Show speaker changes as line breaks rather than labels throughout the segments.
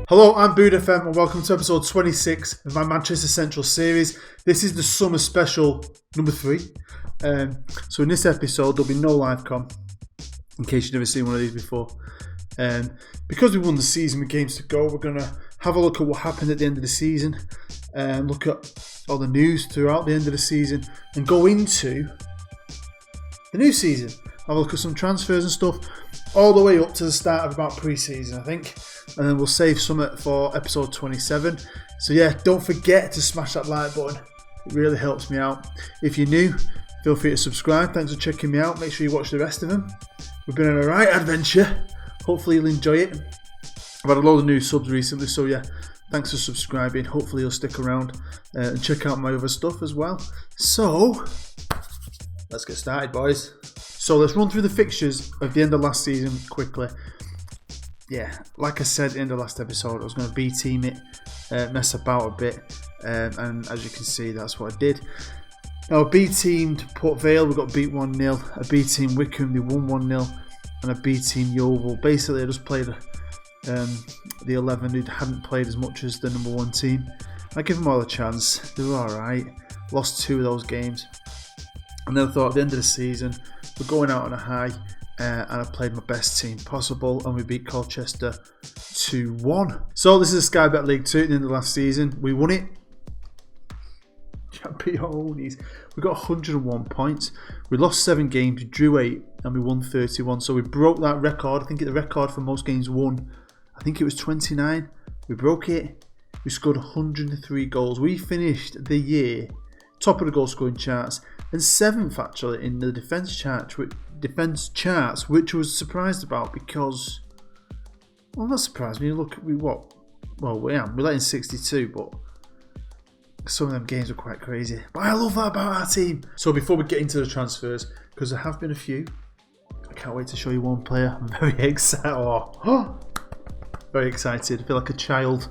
Hello, I'm Bood FM and welcome to episode 26 of my Manchester Central series. This is the summer special number 3. So in this episode there'll be no live com, in case you've never seen one of these before. Because we won the season with games to go, we're going to have a look at what happened at the end of the season, look at all the news throughout the end of the season and go into the new season. Have a look at some transfers and stuff all the way up to the start of about pre-season, I think. And then we'll save some for episode 27. So yeah, don't forget to smash that like button. It really helps me out. If you're new, feel free to subscribe. Thanks for checking me out. Make sure you watch the rest of them. We've been on a right adventure. Hopefully you'll enjoy it. I've had a lot of new subs recently, so yeah, thanks for subscribing. Hopefully you'll stick around and check out my other stuff as well. So, let's get started, boys. So let's run through the fixtures of the end of last season quickly. Yeah, like I said in the last episode, I was going to B-team it, mess about a bit, and as you can see, that's what I did. Now, I B-teamed Port Vale, we got beat 1-0. I B-teamed Wickham, they won 1-0, and I B-teamed Yeovil. Basically, I just played the 11 who hadn't played as much as the number 1 team. I give them all a chance. They were alright. Lost 2 of those games. And then I thought at the end of the season, we're going out on a high. And I played my best team possible, and we beat Colchester 2-1. So this is Sky Bet League 2 at the end of last season. We won it. Champions. We got 101 points. We lost 7 games, we drew 8, and we won 31. So we broke that record. I think the record for most games won, I think it was 29. We broke it. We scored 103 goals. We finished the year top of the goal scoring charts and 7th actually in the defence charts, which I was surprised about because, well, not surprised when you look at we're letting 62, but some of them games were quite crazy. But I love that about our team. So before we get into the transfers, because there have been a few, I can't wait to show you one player. I'm very excited. Very excited. I feel like a child.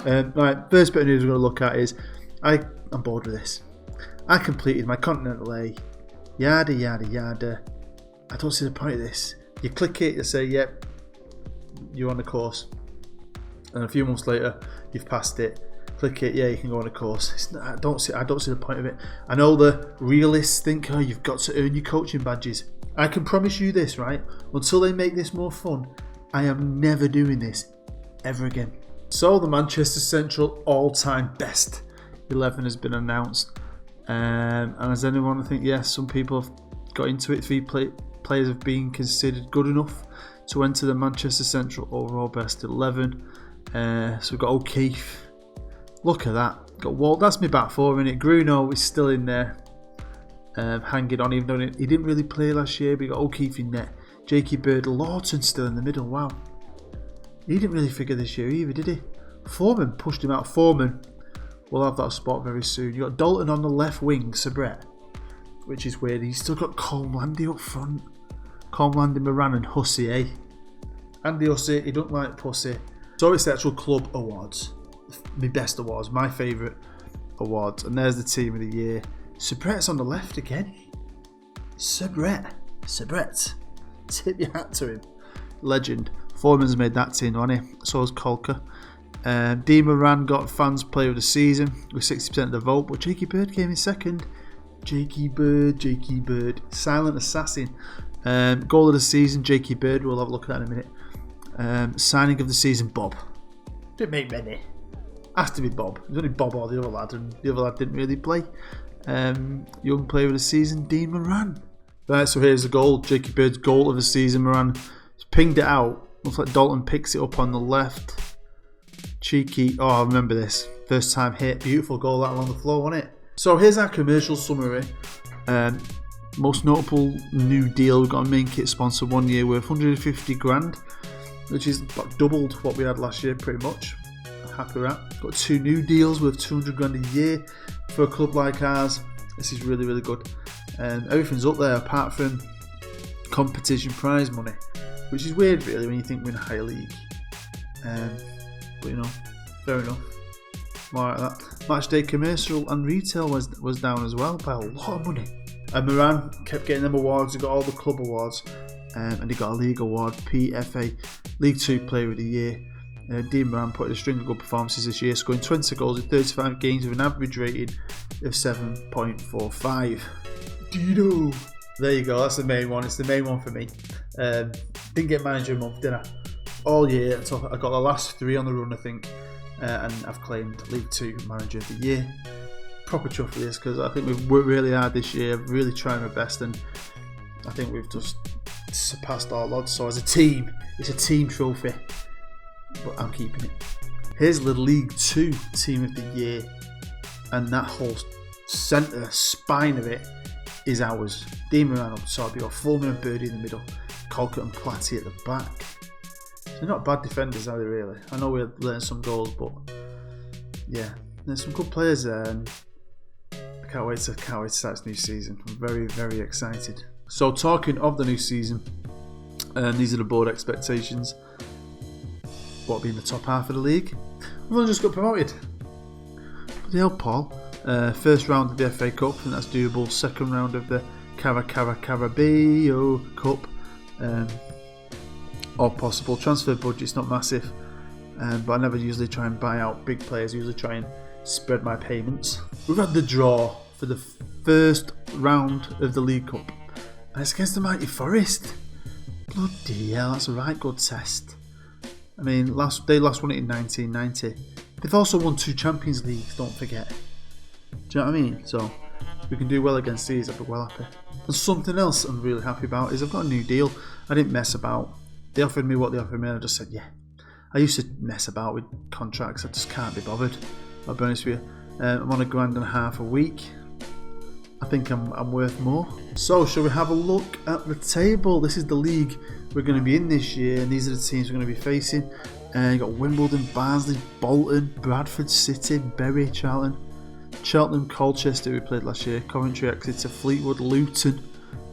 Right, first bit of news we're going to look at is I'm bored with this. I completed my Continental A. Yada yada yada. I don't see the point of this. You click it, you say, yep, you're on the course. And a few months later, you've passed it. Click it, yeah, you can go on the course. I don't see the point of it. I know the realists think, oh, you've got to earn your coaching badges. I can promise you this, right? Until they make this more fun, I am never doing this ever again. So the Manchester Central all-time best 11 has been announced. And as anyone, I think, yes, some people have got into it. 3 players have been considered good enough to enter the Manchester Central overall best 11. So we've got O'Keefe. Look at that. Got Walt. That's my back 4 in it. Bruno is still in there, hanging on, even though he didn't really play last year. But you got O'Keefe in net. Jakey Bird, Lawton still in the middle. Wow. He didn't really figure this year either, did he? Foreman pushed him out. Foreman will have that spot very soon. You got Dalton on the left wing, Sabret, which is weird. He's still got Colmlandy up front. Colmlandy, Moran and Hussey, eh? Andy Hussey, he don't like pussy. So it's the actual club awards. My best awards, my favourite awards. And there's the team of the year. Sabret's on the left again. Sabret. Tip your hat to him. Legend. Foreman's made that team, hasn't he? So has Colker. Dean Moran got fans player of the season with 60% of the vote, but Jakey Bird came in second. Jakey Bird, silent assassin. Goal of the season, Jakey Bird. We'll have a look at that in a minute. Signing of the season, Bob. Didn't make many. Has to be Bob. It was only Bob or the other lad, and the other lad didn't really play. Young player of the season, Dean Moran. Right, so here's the goal. Jakey Bird's goal of the season. Moran pinged it out. Looks like Dalton picks it up on the left. Cheeky. Oh, I remember this. First time hit. Beautiful goal that along the floor, wasn't it? So here's our commercial summary. Most notable new deal. We've got a main kit sponsor 1 year worth 150 grand, which is about doubled what we had last year pretty much. Happy with that. Got 2 new deals worth 200 grand a year for a club like ours. This is really, really good. Everything's up there apart from competition prize money, which is weird really when you think we're in a higher league. But you know, fair enough. More like that. Matchday commercial and retail was down as well by a lot of money. And Moran kept getting them awards. He got all the club awards, and he got a league award, PFA League 2 Player of the Year. Dean Moran put in a string of good performances this year, scoring 20 goals in 35 games with an average rating of 7.45. Dino! There you go, that's the main one. It's the main one for me. Didn't get manager of the month, did I? All year until I got the last 3 on the run, I think, and I've claimed League 2 manager of the year. Proper chuffed with this because I think we've worked really hard this year, really trying our best, and I think we've just surpassed our odds. So as a team, it's a team trophy, but I'm keeping it. Here's the League 2 team of the year, and that whole centre spine of it is ours. Dean Moran up top, you've got Fulmer and Birdie in the middle, Colquitt and Platty at the back. They're not bad defenders, are they really? I know we're letting some goals, but yeah, there's some good players there, and I can't wait to start this new season. I'm very, very excited. So talking of the new season, these are the board expectations. What will be in the top half of the league? We've only just got promoted. Bloody hell, Paul. First round of the FA Cup, and that's doable. Second round of the Carabao Cup. All possible. Transfer budget's not massive, but I never usually try and buy out big players. I usually try and spread my payments. We've had the draw for the first round of the League Cup, and it's against the mighty Forest. Bloody hell, that's a right good test. I mean, they last won it in 1990. They've also won 2 Champions Leagues, don't forget. Do you know what I mean? So, if we can do well against these, I'll be well happy. And something else I'm really happy about is I've got a new deal. I didn't mess about. They offered me what they offered me, and I just said, yeah. I used to mess about with contracts. I just can't be bothered. I'll be honest with you. I'm on £1.50 a week. I think I'm worth more. So, shall we have a look at the table? This is the league we're going to be in this year, and these are the teams we're going to be facing. You've got Wimbledon, Barnsley, Bolton, Bradford City, Bury, Charlton, Cheltenham, Colchester, we played last year, Coventry, Exeter, Fleetwood, Luton,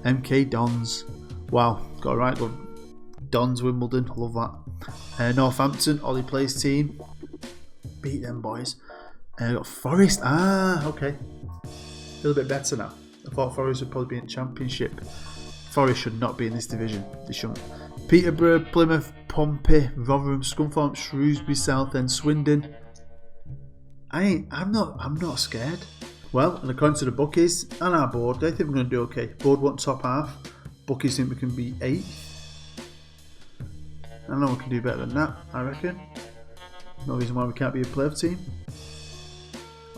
MK Dons. Wow, got a right good Dons, Wimbledon, I love that. Northampton, Ollie Place team, beat them boys. Got Forest, okay, a little bit better now. I thought Forest would probably be in Championship. Forest should not be in this division, they shouldn't. Peterborough, Plymouth, Pompey, Rotherham, Scunthorpe, Shrewsbury, Southend, Swindon. I'm not scared. Well, and according to the bookies and our board, they think we're going to do okay. Board want top half. Bookies think we can be 8th. I know we can do better than that, I reckon. No reason why we can't be a playoff team.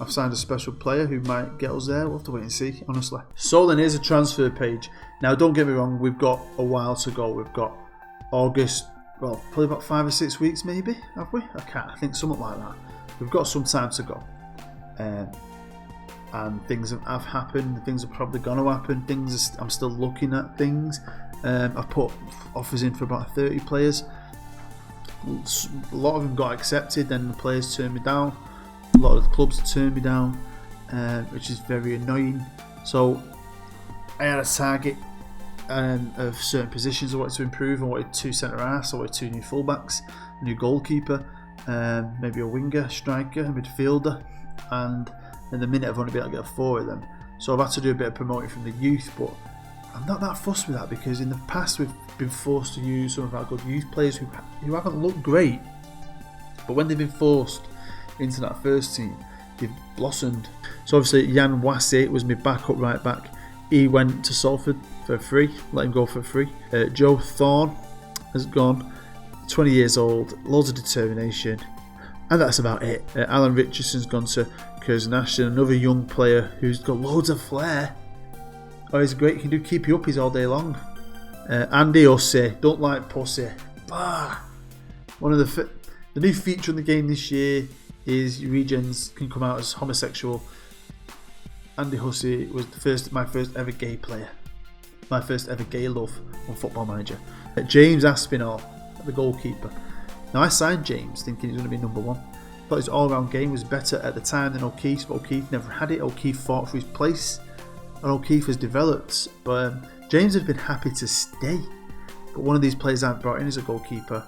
I've signed a special player who might get us there. We'll have to wait and see, honestly. So then here's a transfer page. Now don't get me wrong, we've got a while to go. We've got August, well, probably about 5 or 6 weeks maybe, have we? I think something like that. We've got some time to go. And things have happened, things are probably going to happen, I'm still looking at things. I've put offers in for about 30 players. A lot of them got accepted, then the players turned me down. A lot of the clubs turned me down, which is very annoying. So I had a target of certain positions I wanted to improve. I wanted 2 centre-halves, I wanted 2 new fullbacks, a new goalkeeper, maybe a winger, striker, a midfielder, and in the minute I've only been able to get 4 of them. So I've had to do a bit of promoting from the youth, but I'm not that fussed with that because in the past we've been forced to use some of our good youth players who haven't looked great, but when they've been forced into that first team, they've blossomed. So obviously Jan Wasse was my backup right back. He went to Salford for free, let him go for free. Joe Thorne has gone, 20 years old, loads of determination, and that's about it. Alan Richardson's gone to Curzon Ashton, another young player who's got loads of flair. Oh, he's great, he can do keep you uppies all day long. Andy Hussey, don't like pussy. One of the new feature in the game this year is regens can come out as homosexual. Andy Hussey was my first ever gay player. My first ever gay love on Football Manager. James Aspinall, the goalkeeper. Now I signed James thinking he was going to be number 1. Thought his all-round game was better at the time than O'Keefe's, but O'Keefe never had it. O'Keefe fought for his place, and O'Keefe has developed. But James has been happy to stay. But one of these players I've brought in is a goalkeeper,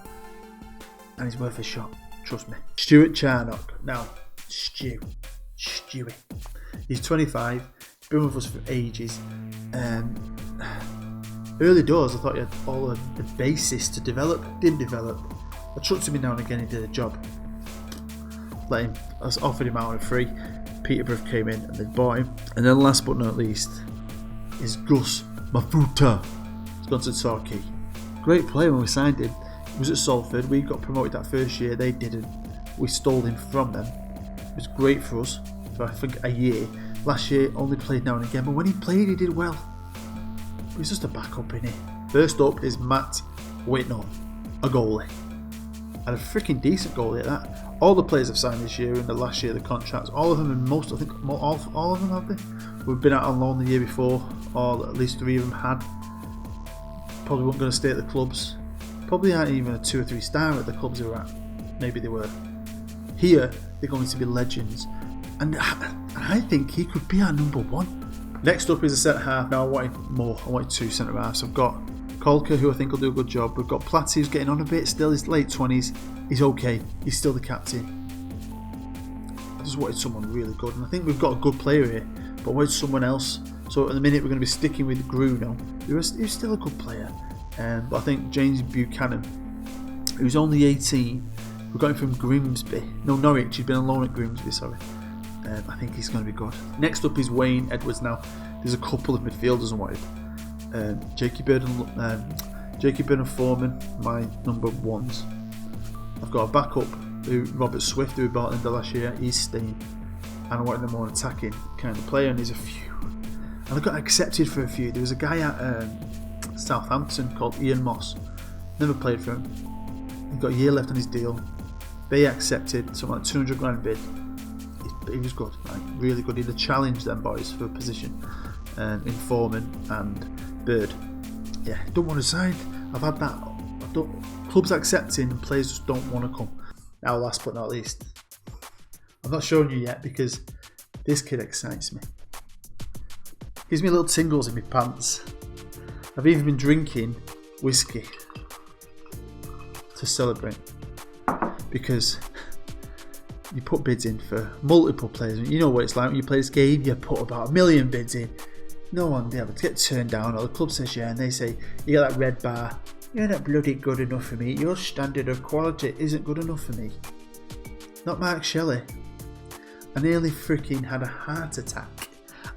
and he's worth a shot. Trust me. Stuart Charnock. Now, Stewie. He's 25. Been with us for ages. Early doors, I thought he had all of the basis to develop. Didn't develop. I chucked him in now and again, he did a job. I offered him out on a free. Peterborough came in and they bought him. And then last but not least is Gus Mafuta. He's gone to Torquay. Great player when we signed him. He was at Salford. We got promoted that first year. They didn't. We stole him from them. It was great for us for I think a year. Last year only played now and again, but when he played he did well. But he's just a backup, innit? First up is Matt Whitnell, a goalie. And a freaking decent goalie at that. All the players have signed this year in the last year of the contracts. All of them, and most, I think, all of them have they? We've been out on loan the year before, or at least 3 of them had. Probably weren't going to stay at the clubs. Probably aren't even a 2 or 3 star at the clubs they were at. Maybe they were. Here, they're going to be legends. And I think he could be our number 1. Next up is a centre half. Now I wanted more. I wanted 2 centre halves. I've got Kolka, who I think will do a good job. We've got Platty, who's getting on a bit still. He's late 20s. He's okay. He's still the captain. I just wanted someone really good. And I think we've got a good player here. But I wanted someone else. So at the minute we're going to be sticking with Bruno. He's still a good player. But I think James Buchanan, who's only 18, we got him from Grimsby. No, Norwich. He's been on loan at Grimsby, sorry. I think he's going to be good. Next up is Wayne Edwards now. There's a couple of midfielders I wanted. Jakey Bird and Foreman, my number 1s. I've got a backup, Robert Swift, who we bought in the last year. He's staying. And I wanted a more attacking kind of player, and there's a few. And I got accepted for a few. There was a guy at Southampton called Ian Moss. Never played for him. He got a year left on his deal. They accepted something like 200 grand bid. He was good, like, really good. He'd have challenged them boys for a position in Foreman and Bird. Yeah, don't want to sign. I've had that. Clubs accepting and players just don't want to come. Now, last but not least, I'm not showing you yet because this kid excites me. Gives me little tingles in my pants. I've even been drinking whiskey to celebrate because you put bids in for multiple players. You know what it's like when you play this game, you put about 1 million bids in. No one they ever get turned down, or the club says yeah, and they say, you got that red bar, you're not bloody good enough for me, your standard of quality isn't good enough for me. Not Mark Shelley. I nearly freaking had a heart attack.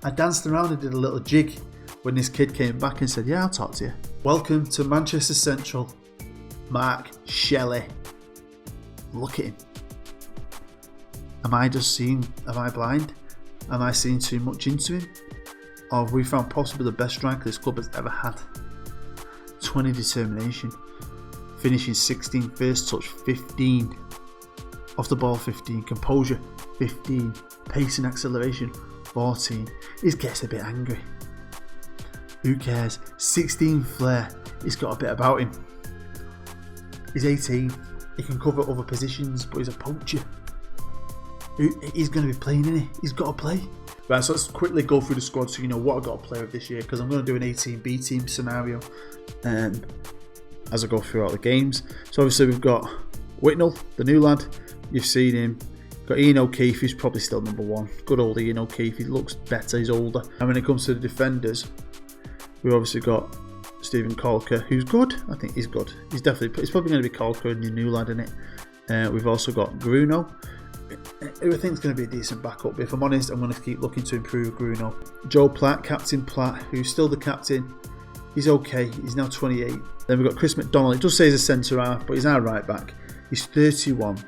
I danced around and did a little jig when this kid came back and said, yeah, I'll talk to you. Welcome to Manchester Central, Mark Shelley. Look at him. Am I blind? Am I seeing too much into him? Or have we found possibly the best striker this club has ever had? 20 determination. Finishing 16, first touch 15. Off the ball 15, composure 15, pace and acceleration 14. He gets a bit angry. Who cares? 16 flair. He's got a bit about him. He's 18. He can cover other positions, but he's a poacher. He's going to be playing, isn't he? He's got to play. Right, so let's quickly go through the squad so you know what I've got to play with this year, because I'm going to do an 18B team scenario as I go throughout the games. So obviously we've got Whitnell, the new lad. You've seen him. Got Ian O'Keefe, who's probably still number 1. Good old Ian O'Keefe. He looks better, he's older. And when it comes to the defenders, we've obviously got Stephen Kolka, who's good. I think he's good. He's probably going to be Kolka and your new lad in it. We've also got Bruno. Everything's going to be a decent backup, but if I'm honest, I'm going to keep looking to improve Bruno. Joe Platt, Captain Platt, who's still the captain. He's okay. He's now 28. Then we've got Chris McDonald. It does say he's a centre half, but he's our right back. He's 31.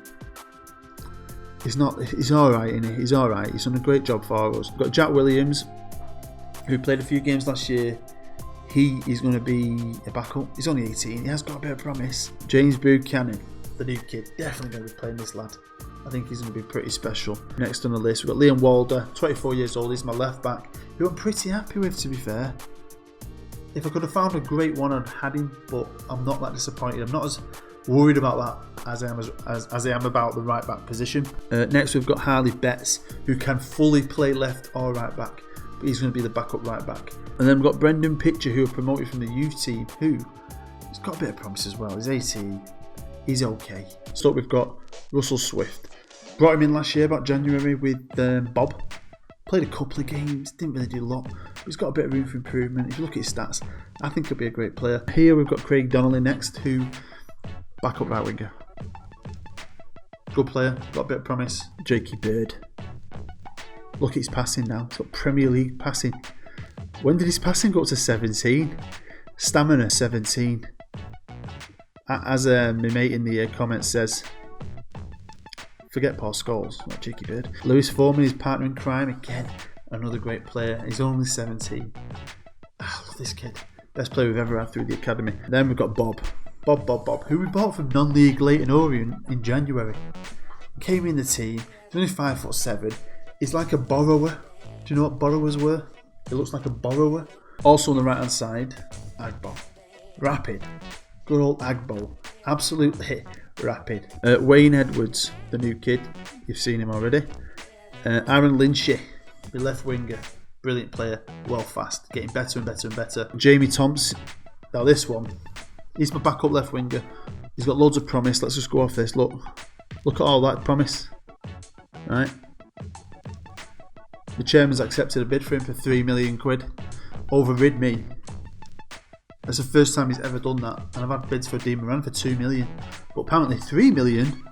He's alright, isn't he? He's alright. He's done a great job for us. We've got Jack Williams, who played a few games last year. He is going to be a backup. He's only 18. He has got a bit of promise. James Buchanan, the new kid, definitely going to be playing this lad. I think he's going to be pretty special. Next on the list, we've got Liam Walder, 24 years old. He's my left back, who I'm pretty happy with, to be fair. If I could have found a great one, I'd had him, but I'm not that disappointed. I'm not as worried about that as I am about the right back position. Next, we've got Harley Betts, who can fully play left or right back, but he's going to be the backup right back. And then we've got Brendan Pitcher, who are promoted from the youth team, who has got a bit of promise as well. He's 18. He's okay. So we've got Russell Swift. Brought him in last year, about January, with Bob. Played a couple of games, didn't really do a lot. But he's got a bit of room for improvement. If you look at his stats, I think he'll be a great player. Here we've got Craig Donnelly next, who backup right winger. Good player, got a bit of promise. Jakey Bird. Look at his passing now. He's got Premier League passing. When did his passing go up to 17? Stamina 17. As my mate in the comments says, forget Paul Scholes, not Jakey Bird. Lewis Foreman, his partner in crime, again, another great player. He's only 17. I love this kid. Best player we've ever had through the academy. Then we've got Bob, who we bought from non-league Leyton Orient in January. Came in the team. He's only 5'7". He's like a borrower. Do you know what borrowers were? He looks like a borrower. Also on the right hand side, Agbo. Rapid. Good old Agbo. Absolutely rapid. Wayne Edwards, the new kid. You've seen him already. Aaron Lynchy, the left winger. Brilliant player. Well fast. Getting better and better and better. Jamie Thompson. Now this one. He's my backup left winger. He's got loads of promise. Let's just go off this. Look at all that promise. Right. The chairman's accepted a bid for him for £3 million. Overrid me. That's the first time he's ever done that. And I've had bids for Dean Moran for £2 million. But apparently £3 million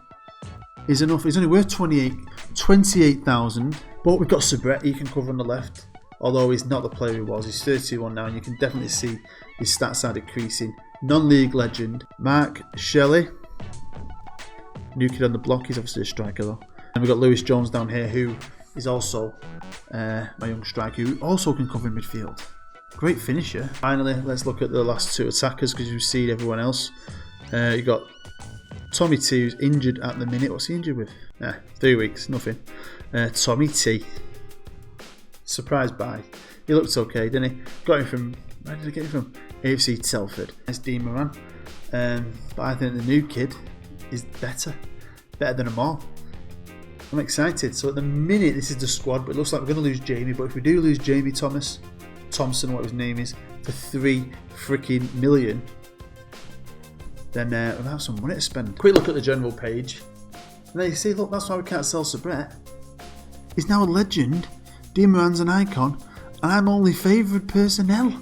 is enough. He's only worth 28,000. But we've got Sabret. He can cover on the left. Although he's not the player he was. He's 31 now. And you can definitely see his stats are decreasing. Non-league legend. Mark Shelley. New kid on the block. He's obviously a striker though. And we've got Lewis Jones down here, who is also my young striker, who also can cover in midfield. Great finisher. Finally, let's look at the last two attackers, because you've seen everyone else. You got Tommy T, who's injured at the minute. What's he injured with? 3 weeks, nothing. Tommy T. Surprised by. He looked okay, didn't he? Got him from, where did I get him from? AFC Telford. It's Dean Moran. But I think the new kid is better than them all. I'm excited. So at the minute, this is the squad, but it looks like we're going to lose Jamie. But if we do lose Jamie Thompson, what his name is, for £3 freaking million, then we'll have some money to spend. Quick look at the general page. And there you see, look, that's why we can't sell Sabret. He's now a legend. Dean Moran's an icon, and I'm only favoured personnel.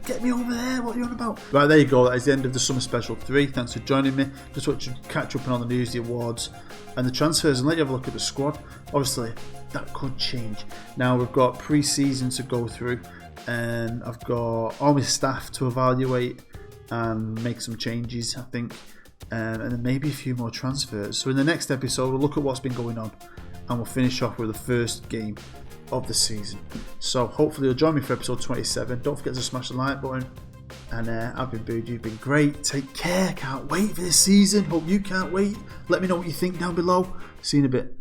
Get me over there, what are you on about? Right, there you go, that is the end of the Summer Special 3. Thanks for joining me. Just want to catch up on all the news, the awards and the transfers, and let you have a look at the squad. Obviously, that could change. Now we've got pre-season to go through, and I've got all my staff to evaluate and make some changes, I think, and then maybe a few more transfers. So in the next episode, we'll look at what's been going on, and we'll finish off with the first game of the season. So hopefully you'll join me for episode 27. Don't forget to smash the like button. And I've been Booed. You've been great. Take care. Can't wait for this season. Hope you can't wait. Let me know what you think down below. See you in a bit.